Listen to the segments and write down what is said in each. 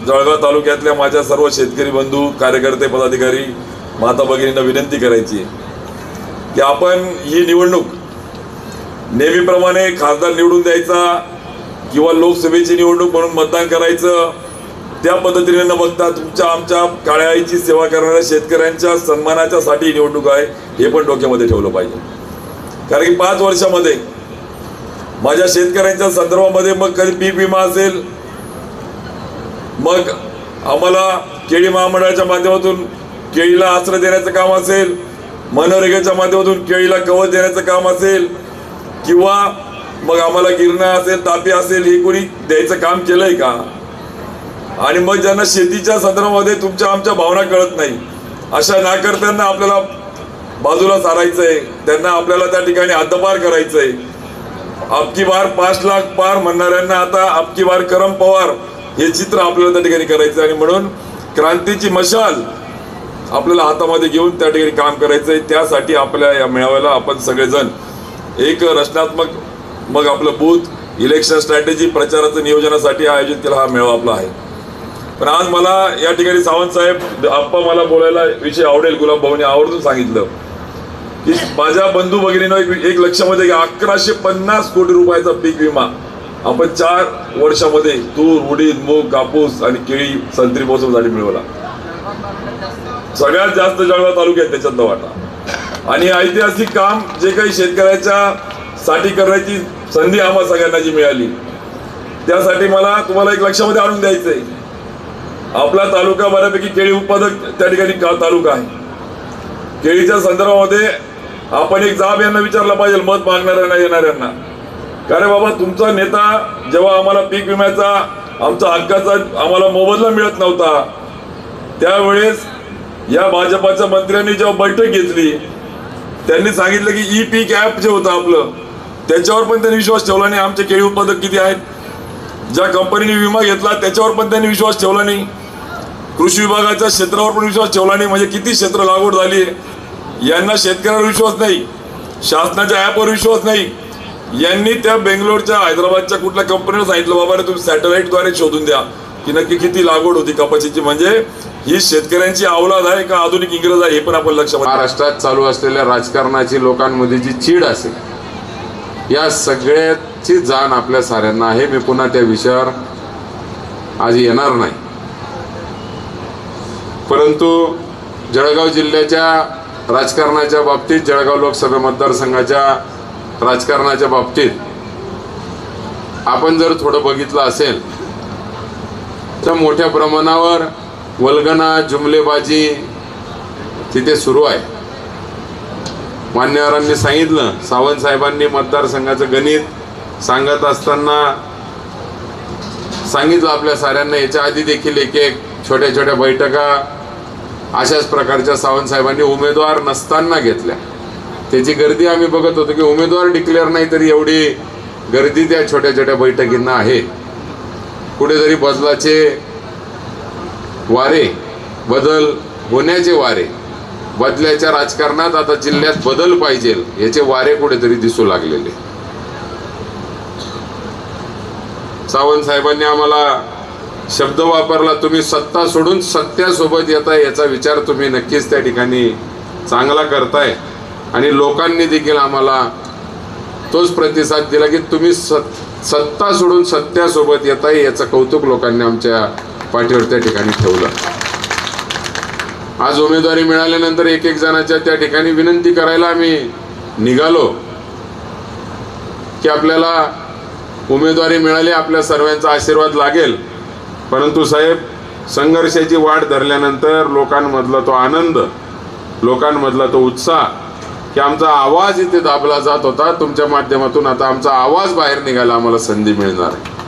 जळगाव तालुक्यातल्या माझ्या सर्व शेतकरी बंधू, कार्यकर्ते, पदाधिकारी, माता भगिनींना विनंती करायची की आपण ही निवडणूक नेहमीप्रमाणे खासदार निवडून द्यायचा किंवा लोकसभेची निवडणूक म्हणून मतदान करायचं त्या पद्धतीने न बघता तुमच्या आमच्या काळ्या आईची सेवा करणाऱ्या शेतकऱ्यांच्या सन्मानाच्यासाठी निवडणूक आहे हे पण डोक्यामध्ये ठेवलं पाहिजे. कारण की 5 वर्षामध्ये माझ्या शेतकऱ्यांच्या संदर्भामध्ये मग कधी पीक विमा असेल, मग आम्हाला केळी महामंडळाच्या माध्यमातून केळीला आश्रय देण्याचं काम असेल, मनरेगाच्या माध्यमातून केळीला कवच देण्याचं काम असेल, किंवा मग आम्हाला गिरणा असेल, तापी असेल, हे कोणी द्यायचं काम केलंय का? आणि मग ज्यांना शेतीच्या संदर्भामध्ये तुमच्या आमच्या भावना कळत नाही अशा नाकर्त्यांना आपल्याला बाजूला सारायचंय, त्यांना आपल्याला त्या ठिकाणी हद्दपार करायचंय. अबकी बार 5 लाख पार म्हणणाऱ्यांना आता अबकी बार करम पवार हे चित्र आपल्याला त्या ठिकाणी करायचं आणि म्हणून क्रांतीची मशाल आपल्याला हातामध्ये घेऊन त्या ठिकाणी काम करायचंय. त्यासाठी आपल्या या मेळाव्याला आपण सगळेजण एक रचनात्मक मग आपलं बूथ इलेक्शन स्ट्रॅटेजी प्रचाराचं नियोजनासाठी आयोजित केला हा मेळावा आपला आहे. पण आज मला या ठिकाणी सावंत साहेब आप्पा मला बोलायला विषय आवडेल, गुलाब भाऊने आवर्जून सांगितलं की माझ्या बंधू भगिनीनं एक लक्षामध्ये घ्या, 1150 कोटी रुपयाचा पीक विमा आपण 4 वर्षामध्ये तूर, उडीद, मूग, कापूस आणि केळी, संत्री मोसमसाठी मिळवला. सगळ्यात जास्त जळगाव तालुक्यात त्याच्यातला वाटा. आणि ऐतिहासिक काम जे काही शेतकऱ्याच्या साठी करण्याची संधी आम्हा सगळ्यांना जी मिळाली त्यासाठी मला तुम्हाला एक लक्षामध्ये आणून द्यायचंय, आपला तालुका बऱ्यापैकी केळी उत्पादक त्या ठिकाणी तालुका आहे. केळीच्या संदर्भामध्ये आपण एक जाब यांना विचारला पाहिजे, मत मागणाऱ्यांना, येणाऱ्यांना, का रे बाबा तुमचा नेता जेव्हा आम्हाला पीक विम्याचा आमचा हक्काचा आम्हाला मोबदला मिळत नव्हता त्यावेळेस या भाजपाच्या मंत्र्यांनी जेव्हा बैठक घेतली त्यांनी सांगितलं की ई पीक ॲप जे होतं आपलं त्याच्यावर पण त्यांनी विश्वास ठेवला नाही. आमचे केळी उत्पादक किती आहेत, ज्या कंपनीने विमा घेतला त्याच्यावर पण त्यांनी विश्वास ठेवला नाही, कृषी विभागाच्या क्षेत्रावर पण विश्वास ठेवला नाही. म्हणजे किती क्षेत्र लागवड झाली आहे, यांना शेतकऱ्यावर विश्वास नाही, शासनाच्या ॲपवर विश्वास नाही. यांनी त्या बेंगलोरच्या, हैदराबादच्या कुठल्या कंपनीला सांगितलं बाबा रे तुम्ही सॅटेलाइटद्वारे शोधून द्या की नक्की किती लागवड होती कपाशीची. म्हणजे ही शेतकऱ्यांची अवलाद आहे का आधुनिक इंग्रज आहे हे पण आपण लक्षात. महाराष्ट्रात चालू असलेल्या राजकारणाची, लोकांमध्ये जी चीड असेल, या सगळ्याची जाण आपल्या साऱ्यांना आहे. मी पुन्हा त्या विषयावर आज येणार नाही. परंतु जळगाव जिल्ह्याच्या राजकारणाच्या बाबतीत, जळगाव लोकसभा मतदारसंघाच्या राजकारणाच्या बाबतीत आपण जर थोडं बघितलं असेल तर मोठ्या प्रमाणावर वल्गना, जुमलेबाजी तिथे सुरू आहे. मान्यवरांनी सांगितलं, सावंत साहेबांनी मतदारसंघाचं गणित सांगत असताना सांगितलं आपल्या साऱ्यांना. याच्या आधी देखील एक छोट्या छोट्या बैठका अशाच प्रकारच्या सावंत साहेबांनी उमेदवार नसताना घेतल्या. त्याची गर्दी आम्ही बघत होतो की उमेदवार डिक्लेअर नाही तरी एवढी गर्दी त्या छोट्या छोट्या बैठकींना आहे. कुठेतरी बदलाचे वारे, बदल होण्याचे वारे, बदल्याच्या राजकारणात आता जिल्ह्यात बदल पाहिजे याचे वारे कुठेतरी दिसू लागलेले. सावंत साहेबांनी आम्हाला शब्द वापरला, तुम्ही सत्ता सोडून सत्यासोबत येताय, याचा विचार तुम्ही नक्कीच त्या ठिकाणी चांगला करताय. आणि लोकांनी देखील आम्हाला तोच प्रतिसाद दिला की तुम्ही सत्ता सोडून सत्यासोबत येताय, याचं कौतुक लोकांनी आमच्या पाठीवर त्या ठिकाणी ठेवलं. आज उमेदवारी मिळाल्यानंतर एक जणाच्या त्या ठिकाणी विनंती करायला आम्ही निघालो की आपल्याला उमेदवारी मिळाली, आपल्या सर्वांचा आशीर्वाद लागेल. परंतु साहेब, संघर्षाची वाट धरल्यानंतर लोकांमधला तो आनंद, लोकांमधला तो उत्साह की आमचा आवाज इथे दाबला जात होता, तुमच्या माध्यमातून आता आमचा आवाज बाहेर निघायला आम्हाला संधी मिळणार आहे.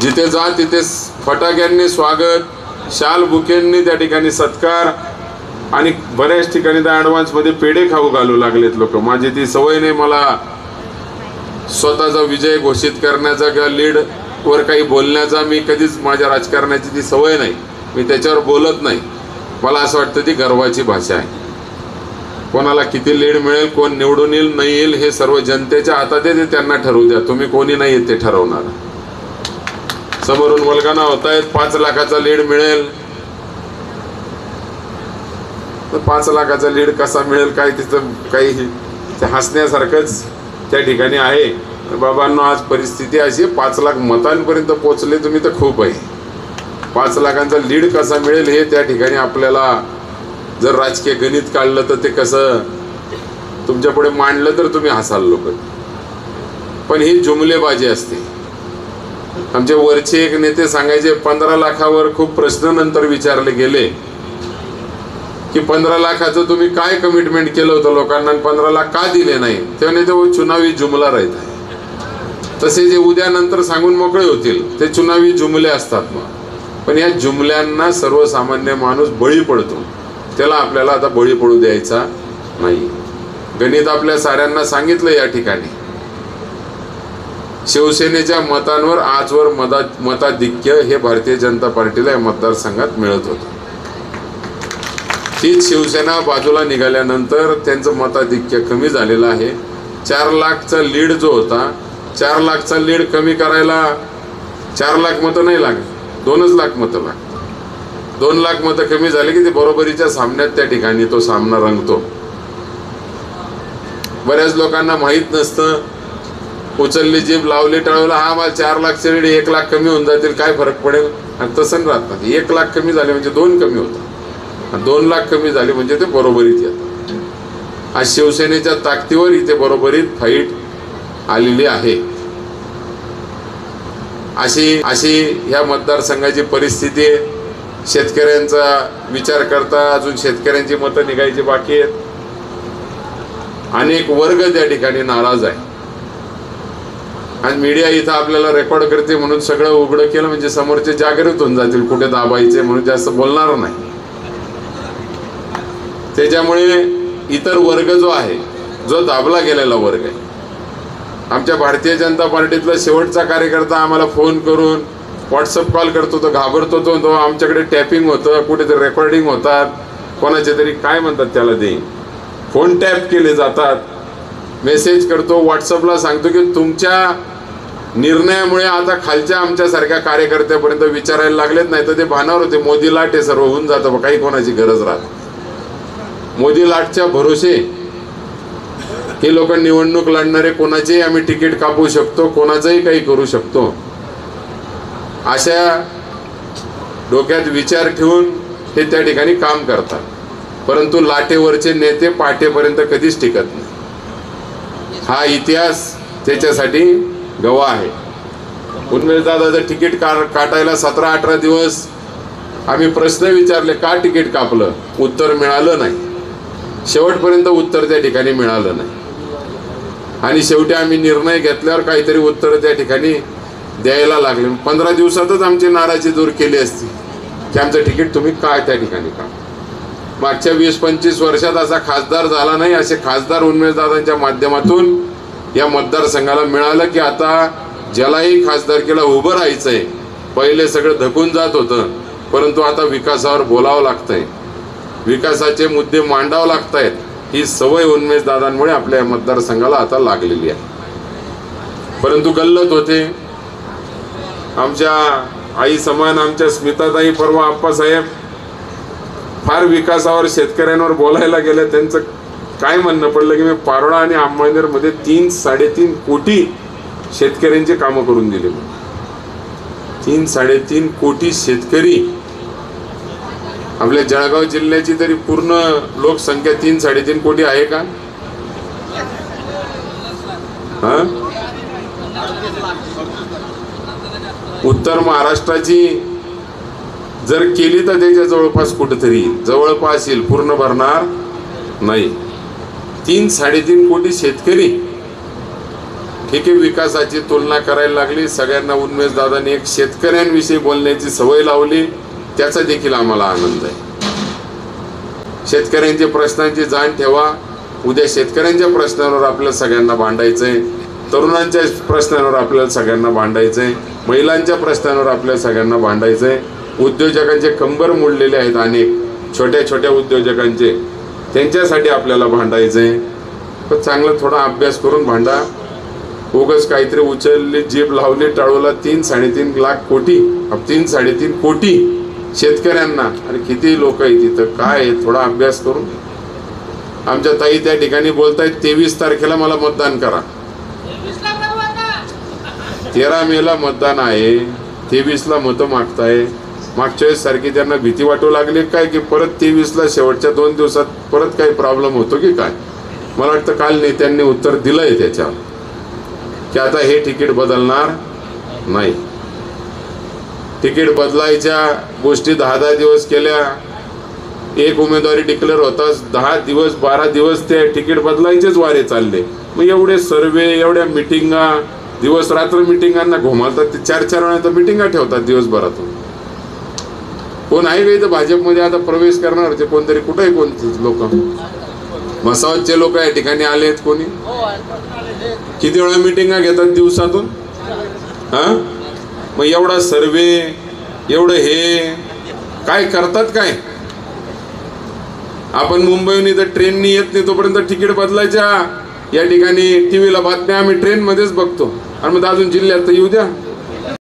जिथे जा तिथे फटाक्यांनी स्वागत, शाल बुकेंनी त्या ठिकाणी सत्कार आणि बऱ्याच ठिकाणी त्या ॲडव्हान्समध्ये पेढे खाऊ घालू लागलेत लोक. माझी ती सवय नाही, मला स्वतःचा विजय घोषित करण्याचा किंवा लीडवर काही बोलण्याचा मी कधीच, माझ्या राजकारणाची ती सवय नाही, मी त्याच्यावर बोलत नाही. मला असं वाटतं ती गर्वाची भाषा आहे. कोणाला किती लीड मिळेल, कोण निवडून येईल नाही येईल हे सर्व जनतेच्या हातात आहे, ते त्यांना ठरवू द्या. तुम्ही कोणी नाही ते ठरवणार. समोरून वल्गना होत आहेत, 5 लाखाचा लीड मिळेल. 5 लाखाचा लीड कसा मिळेल काय तिथं काही ते हसण्यासारखंच त्या ठिकाणी आहे. बाबांनो, आज परिस्थिती अशी 5 लाख मतांपर्यंत पोहोचले तुम्ही तर खूप आहे. 5 लाखांचा लीड कसा मिळेल हे त्या ठिकाणी आपल्याला जर राजकीय गणित काढलं तर ते कसं तुमच्या पुढे मांडलं तर तुम्ही हसाल लोक. पण ही जुमलेबाजी असते. आमचे वरचे एक नेते सांगायचे 15 लाखावर खूप प्रश्न नंतर विचारले गेले की 15 लाखाचं तुम्ही काय कमिटमेंट केलं होतं लोकांना आणि 15 लाख का दिले नाही. तेव्हा ते चुनावी जुमला राहत आहे. तसे जे उद्या नंतर सांगून मोकळे होतील ते चुनावी जुमले असतात. पण या जुमल्यांना सर्वसामान्य माणूस बळी पडतो. त्याला आपल्याला आता बळी पडू द्यायचा नाही. गणित आपल्या साऱ्यांना सांगितलं या ठिकाणी. शिवसेनेच्या मतांवर आजवर मताधिक्य हे भारतीय जनता पार्टीला या मतदारसंघात मिळत होतं. हीच शिवसेना बाजूला निघाल्यानंतर त्यांचं मताधिक्य कमी झालेलं आहे. 4 लाखचा लीड जो होता, 4 लाखचा लीड कमी करायला 4 लाख मतं नाही लागत, 2च लाख मतं लागतात. 2 लाख मतं कमी झाले की ते बरोबरीच्या सामन्यात त्या ठिकाणी तो सामना रंगतो. बऱ्याच लोकांना माहीत नसतं. उचलली जीभ लावली टाळवला, हा मला 4 लाखचे लीड 1 लाख कमी होऊन जातील, काय फरक पडेल. आणि तसं राहतात. 1 लाख कमी झाले म्हणजे 2 कमी होतात, 2 लाख कमी झाले म्हणजे ते बरोबरीत येतात. आज शिवसेनेच्या ताकदीवर इथे बरोबरीत फाईट आलेली आहे. अशी ह्या मतदारसंघाची परिस्थिती आहे. शेतकऱ्यांचा विचार करता अजून शेतकऱ्यांची मतं निघायची बाकी आहेत. अनेक वर्ग त्या ठिकाणी नाराज आहे. आणि मीडिया इथं आपल्याला रेकॉर्ड करते म्हणून सगळं उघडं केलं म्हणजे समोरचे जागृत होऊन जातील कुठे दाबायचे म्हणून जास्त बोलणार नाही. त्याच्यामुळे इतर वर्ग जो आहे, जो दाबला गेलेला वर्ग आहे, आमच्या भारतीय जनता पार्टीतला शेवटचा कार्यकर्ता आम्हाला फोन करून व्हॉट्सअप कॉल करतो, तो घाबरतो, तो आमच्याकडे टॅपिंग होतं, कुठेतरी रेकॉर्डिंग होतात, कोणाचे तरी काय म्हणतात त्याला ते फोन टॅप केले जातात, मेसेज करतो, व्हॉट्सअपला सांगतो की तुमच्या निर्णयामुळे आता खालच्या आमच्यासारख्या कार्यकर्त्यापर्यंत विचारायला लागलेत. नाही तर ते भानावर होते मोदी लाट हे सर्व होऊन जातं, काही कोणाची गरज राहत. मोदी लाटच्या भरोसे हे लोक निवडणूक लढणारे, कोणाचेही आम्ही तिकीट कापू शकतो, कोणाचंही काही करू शकतो, अशा डोक्यात विचार ठेवून हे त्या ठिकाणी काम करतात. परंतु लाटेवरचे नेते पाटेपर्यंत कधीच टिकत नाही. हा इतिहास त्याच्यासाठी गवाह आहे. उन्मेषदादाचं तिकीट काटायला 17-18 दिवस आम्ही प्रश्न विचारले, का तिकीट कापलं, उत्तर मिळालं नाही. शेवटपर्यंत उत्तर त्या ठिकाणी मिळालं नाही. आणि शेवटी आम्ही निर्णय घेतल्यावर काहीतरी उत्तर त्या ठिकाणी द्यायला लागले. 15 दिवसातच आमची नाराजी दूर केली असती की आमचं तिकीट तुम्ही काय त्या ठिकाणी का. मागच्या 20-25 वर्षात असा खासदार झाला नाही. असे खासदार उन्मेषदादांच्या माध्यमातून या मतदारसंघाला मिळालं की आता ज्यालाही खासदारकीला उभं राहायचंय, पहिले सगळं धकून जात होतं, परंतु आता विकासावर बोलावं लागतंय, विकासाचे मुद्दे मांडावं लागतायत. ही सवय उन्मेषदादांमुळे आपल्या या मतदारसंघाला आता लागलेली आहे. परंतु गल्लत होते. आमच्या आई समान आमच्या स्मिताताई परवा आप्पासाहेब फार विकासावर शेतकऱ्यांवर बोलायला गेले. त्यांचं काय म्हणणं पडलं की मी पारोळा आणि अंमळनेरमध्ये 3-3.5 कोटी शेतकऱ्यांची कामं करून दिली. 3-3.5 कोटी शेतकरी. आपल्या जळगाव जिल्ह्याची तरी पूर्ण लोकसंख्या 3-3.5 कोटी आहे का? उत्तर महाराष्ट्राची जर केली तर त्याच्या जवळपास कुठेतरी जवळपास येईल, पूर्ण भरणार नाही. 3-3.5 कोटी शेतकरी. ठीक आहे, विकासाची तुलना करायला लागली. सगळ्यांना उन्मेषदादांनी एक शेतकऱ्यांविषयी बोलण्याची सवय लावली, त्याचा देखील आम्हाला आनंद आहे. शेतकऱ्यांच्या प्रश्नांची जाण ठेवा. उद्या शेतकऱ्यांच्या प्रश्नांवर आपल्याला सगळ्यांना भांडायचंय, तरुणांच्या प्रश्नांवर आपल्याला सगळ्यांना भांडायचंय, महिलांच्या प्रश्नांवर आपल्याला सगळ्यांना भांडायचंय. उद्योजकांचे कंबर मोडलेले आहेत, अनेक छोट्या छोट्या उद्योजकांचे, त्यांच्यासाठी आपल्याला भांडायचंय. पण चांगलं थोडा अभ्यास करून भांडा. उगाच काहीतरी उचलले, जीभ लावली टाळूला 3-3.5 लाख कोटी, 3-3.5 कोटी शेतकऱ्यांना. आणि किती लोक आहे तिथं, काय आहे, थोडा अभ्यास करून. आमच्या ताई त्या ठिकाणी बोलतायत 23 तारखेला मला मतदान करा. 13 मेला मतदान आहे, 23ला मतं मागताय. मागच्या वेळेस सारखी त्यांना भीती वाटू लागली काय की परत 23ला शेवटच्या 2 दिवसात परत काही प्रॉब्लेम होतो की काय. मला वाटतं काल नेत्यांनी उत्तर दिलंय त्याच्यावर की आता हे तिकीट बदलणार नाही. तिकीट बदलायच्या गोष्टी 10-10 दिवस केल्या. एक उमेदवारी डिक्लेअर होताच 10 दिवस 12 दिवस ते तिकीट बदलायचेच वारे चालले. मग एवढे सर्वे, एवढ्या मिटिंगा, दिवस रात्र मिटिंगांना घुमालतात. ते 4-4 वेळा तर मिटिंगा ठेवतात दिवसभरातून. कोण आहे का इथं भाजपमध्ये आता प्रवेश करणार ते कोणतरी? कुठे आहे कोणते लोक? मसावतचे लोक या ठिकाणी आले आहेत कोणी? किती वेळा मिटिंगा घेतात दिवसातून? हा, मग एवढा सर्वे, एवढं हे काय करतात काय? आपण मुंबईहून इथं ट्रेननी येत नाही तोपर्यंत तिकीट बदलायच्या. या ठिकाणी टीव्हीला बातम्या आम्ही ट्रेन मध्येच बघतो. आणि मग अजून जिल्ह्यात तर येऊ द्या,